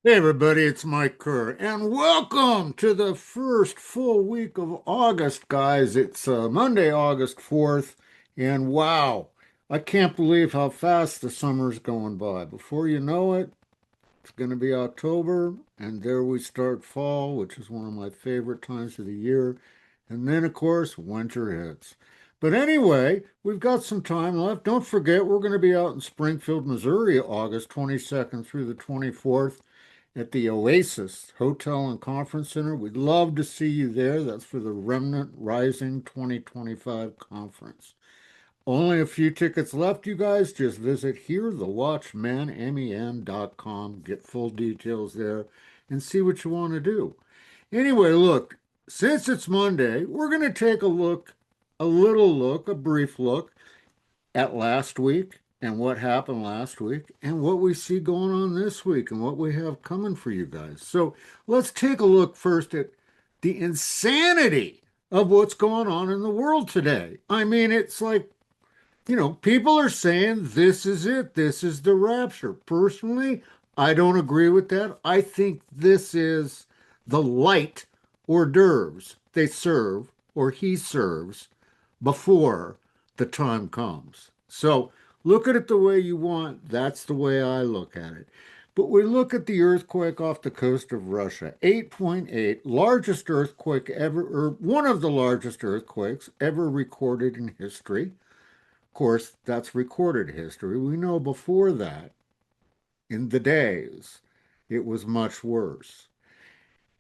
Hey everybody, it's Mike Kerr, and welcome to the first full week of August, guys. It's Monday, August 4th, and wow, I can't believe how fast the summer's going by. Before you know it, it's going to be October, and there we start fall, which is one of my favorite times of the year. And then, of course, winter hits. But anyway, we've got some time left. Don't forget, we're going to be out in Springfield, Missouri, August 22nd through the 24th at the Oasis Hotel and Conference Center. We'd love to see you there. That's for the Remnant Rising 2025 conference. Only a few tickets left, you guys. Just visit here, thewatchman.com, get full details there, and see what you want to do. Anyway, look, since it's Monday, we're going to take a brief look at last week and what happened last week and what we see going on this week and what we have coming for you guys. So let's take a look first at the insanity of what's going on in the world today. I mean, it's like, people are saying this is it, this is the rapture. Personally, I don't agree with that. I think this is the light hors d'oeuvres they serve or he serves before the time comes. So look at it the way you want. That's the way I look at it. But we look at the earthquake off the coast of Russia, 8.8, largest earthquake ever, or one of the largest earthquakes ever recorded in history. Of course, that's recorded history. We know before that, in the days, it was much worse.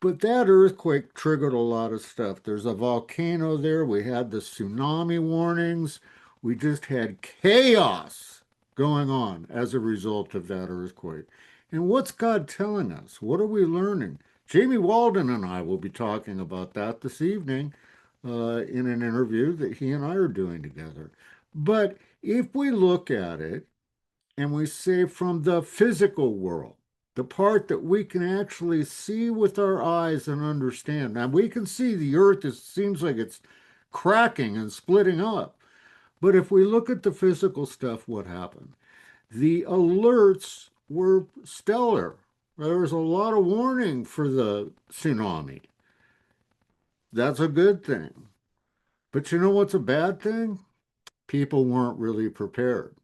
But that earthquake triggered a lot of stuff. There's a volcano there. We had the tsunami warnings. We just had chaos going on as a result of that earthquake. And what's God telling us? What are we learning? Jamie Walden and I will be talking about that this evening in an interview that he and I are doing together. But if we look at it and we say from the physical world, the part that we can actually see with our eyes and understand. Now we can see the earth seems like it's cracking and splitting up. But if we look at the physical stuff, what happened? The alerts were stellar. There was a lot of warning for the tsunami. That's a good thing. But you know what's a bad thing? People weren't really prepared.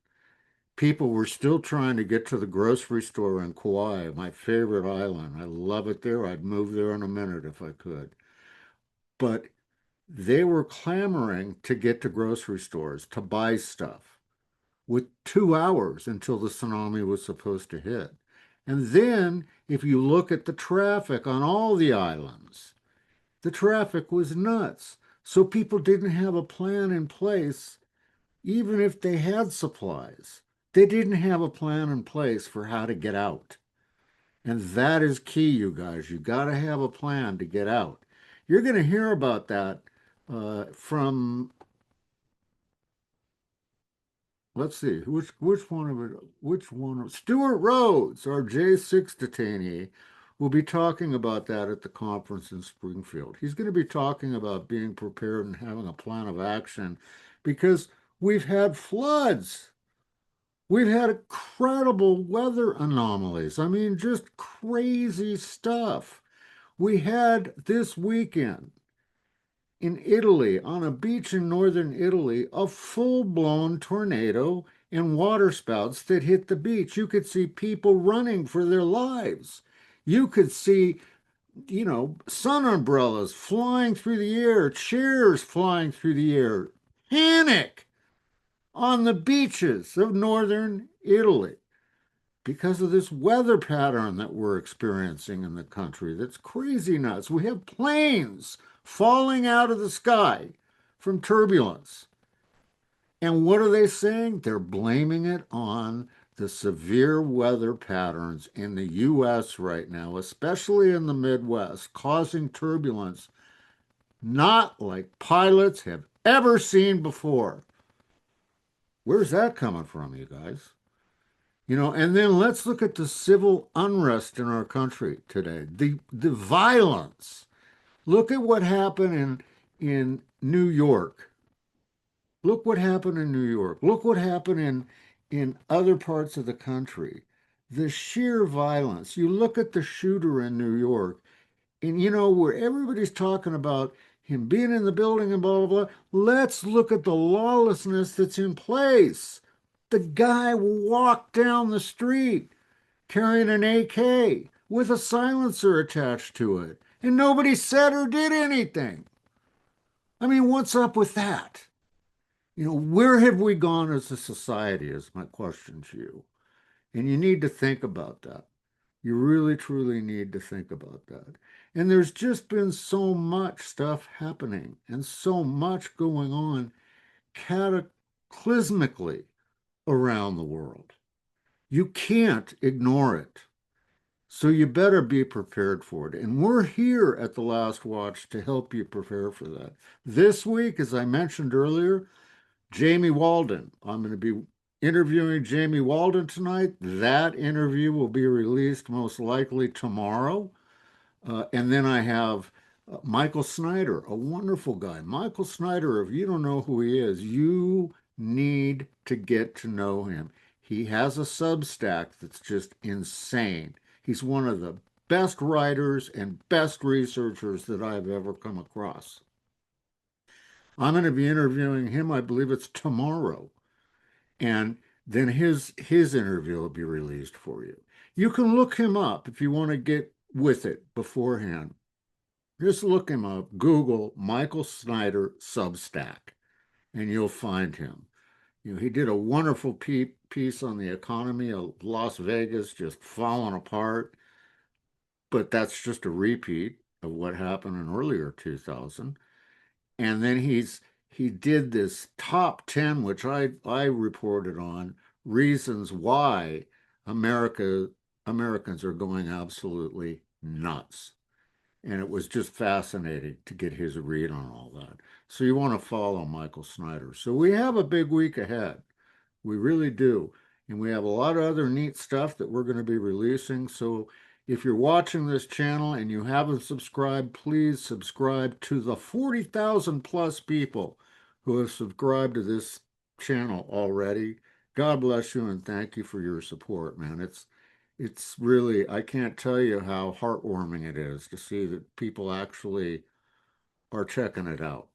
People were still trying to get to the grocery store in Kauai, my favorite island. I love it there. I'd move there in a minute if I could. But they were clamoring to get to grocery stores to buy stuff with 2 hours until the tsunami was supposed to hit. And then, if you look at the traffic on all the islands, the traffic was nuts. So people didn't have a plan in place even if they had supplies. They didn't have a plan in place for how to get out. And that is key, you guys. You got to have a plan to get out. You're going to hear about that from, let's see, which one of Stewart Rhodes, our J6 detainee, will be talking about that at the conference in Springfield. He's going to be talking about being prepared and having a plan of action because we've had floods. We've had incredible weather anomalies. I mean, just crazy stuff. We had this weekend in Italy, on a beach in northern Italy, a full-blown tornado and waterspouts that hit the beach. You could see people running for their lives. You could see, sun umbrellas flying through the air, chairs flying through the air. Panic on the beaches of northern Italy because of this weather pattern that we're experiencing in the country that's crazy nuts. We have planes falling out of the sky from turbulence. And what are they saying? They're blaming it on the severe weather patterns in the U.S. right now, especially in the Midwest, causing turbulence not like pilots have ever seen before. Where's that coming from, you guys? And then let's look at the civil unrest in our country today. The violence. Look at what happened in New York. Look what happened in New York. Look what happened in other parts of the country. the sheer violence. You look at the shooter in New York, and where everybody's talking about him being in the building and blah, blah, blah. Let's look at the lawlessness that's in place. The guy walked down the street carrying an AK with a silencer attached to it, and nobody said or did anything. I mean, what's up with that? Where have we gone as a society, is my question to you. And you need to think about that. You really, truly need to think about that. And there's just been so much stuff happening and so much going on cataclysmically around the world. You can't ignore it. So you better be prepared for it. And we're here at the Last Watch to help you prepare for that. This week, as I mentioned earlier, Jamie Walden. I'm going to be interviewing Jamie Walden tonight. That interview will be released most likely tomorrow. And then I have Michael Snyder, a wonderful guy. Michael Snyder, if you don't know who he is, you need to get to know him. He has a Substack that's just insane. He's one of the best writers and best researchers that I've ever come across. I'm going to be interviewing him, I believe it's tomorrow. And then his interview will be released for you. You can look him up if you want to get with it beforehand. Just look him up, Google Michael Snyder Substack, and you'll find him. He did a wonderful piece on the economy of Las Vegas just falling apart, but that's just a repeat of what happened in earlier 2000. And then he did this top 10, which I reported on, reasons why Americans are going absolutely nuts. And it was just fascinating to get his read on all that. So you want to follow Michael Snyder. So we have a big week ahead. We really do. And we have a lot of other neat stuff that we're going to be releasing. So if you're watching this channel and you haven't subscribed, please subscribe to the 40,000 plus people who have subscribed to this channel already. God bless you and thank you for your support, man. It's really, I can't tell you how heartwarming it is to see that people actually are checking it out.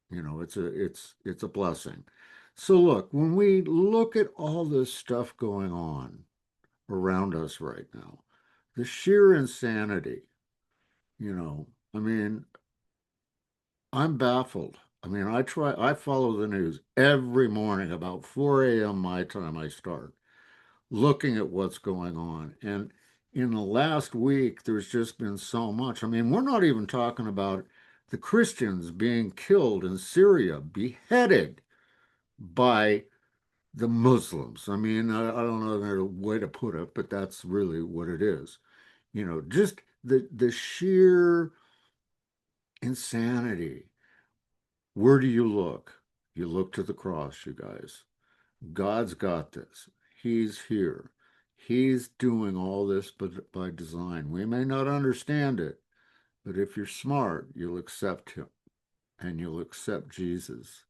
It's a blessing. So look, when we look at all this stuff going on around us right now, the sheer insanity, I mean, I'm baffled. I mean, I follow the news every morning about 4 a.m. my time I start looking at what's going on. And in the last week, there's just been so much. I mean, we're not even talking about the Christians being killed in Syria, beheaded by the Muslims. I mean, I don't know another way to put it, but that's really what it is. Just the sheer insanity. Where do you look? You look to the cross, you guys. God's got this. He's here. He's doing all this by design. We may not understand it, but if you're smart, you'll accept him and you'll accept Jesus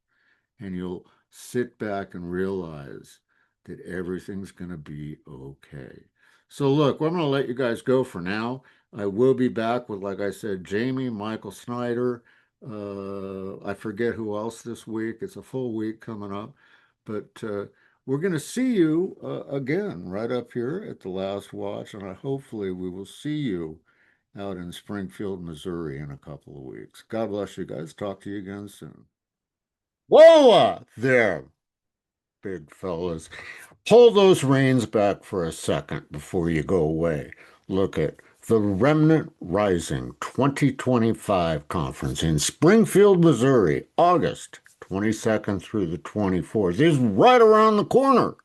and you'll sit back and realize that everything's going to be okay. So look, I'm going to let you guys go for now. I will be back with, like I said, Jamie, Michael Snyder. I forget who else this week. It's a full week coming up. But we're going to see you again right up here at the Last Watch. And hopefully we will see you out in Springfield, Missouri in a couple of weeks. God bless you guys. Talk to you again soon. Whoa there, big fellas. Pull those reins back for a second before you go away. Look at the Remnant Rising 2025 conference in Springfield, Missouri, August 22nd through the 24th is right around the corner.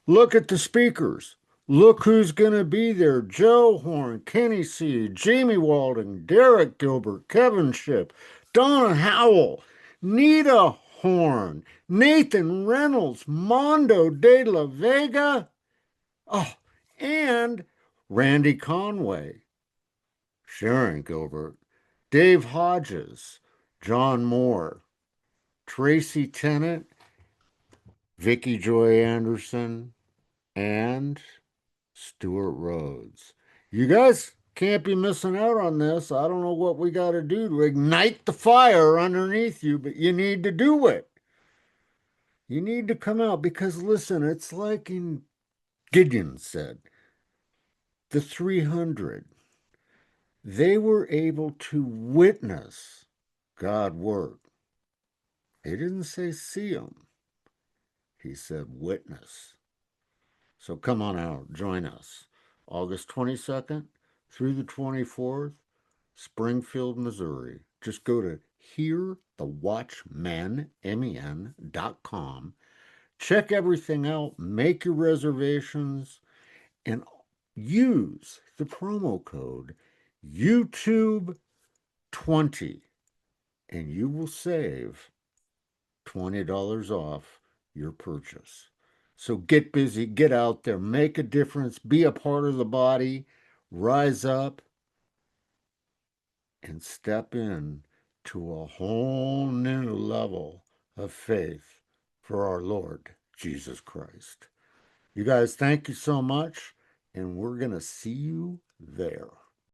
Look at the speakers. Look who's going to be there. Joe Horn, Kenny Seay, Jamie Walden, Derek Gilbert, Kevin Shipp, Donna Howell, Nita Horn, Nathan Reynolds, Mondo de la Vega, oh, and Randy Conway, Sharon Gilbert, Dave Hodges, John Moore, Tracy Tennant, Vicki Joy Anderson, and Stewart Rhodes. You guys can't be missing out on this. I don't know what we got to do to ignite the fire underneath you, but you need to do it. You need to come out because listen, it's like in Gideon said, the 300. They were able to witness God work. He didn't say see him. He said witness. So come on out, join us. August 22nd through the 24th, Springfield, Missouri. Just go to hearthewatchmen.com. Check everything out, make your reservations, and use the promo code YouTube20 and you will save $20 off your purchase. So get busy, get out there, make a difference, be a part of the body, rise up, and step in to a whole new level of faith for our Lord Jesus Christ. You guys, thank you so much, and we're going to see you there.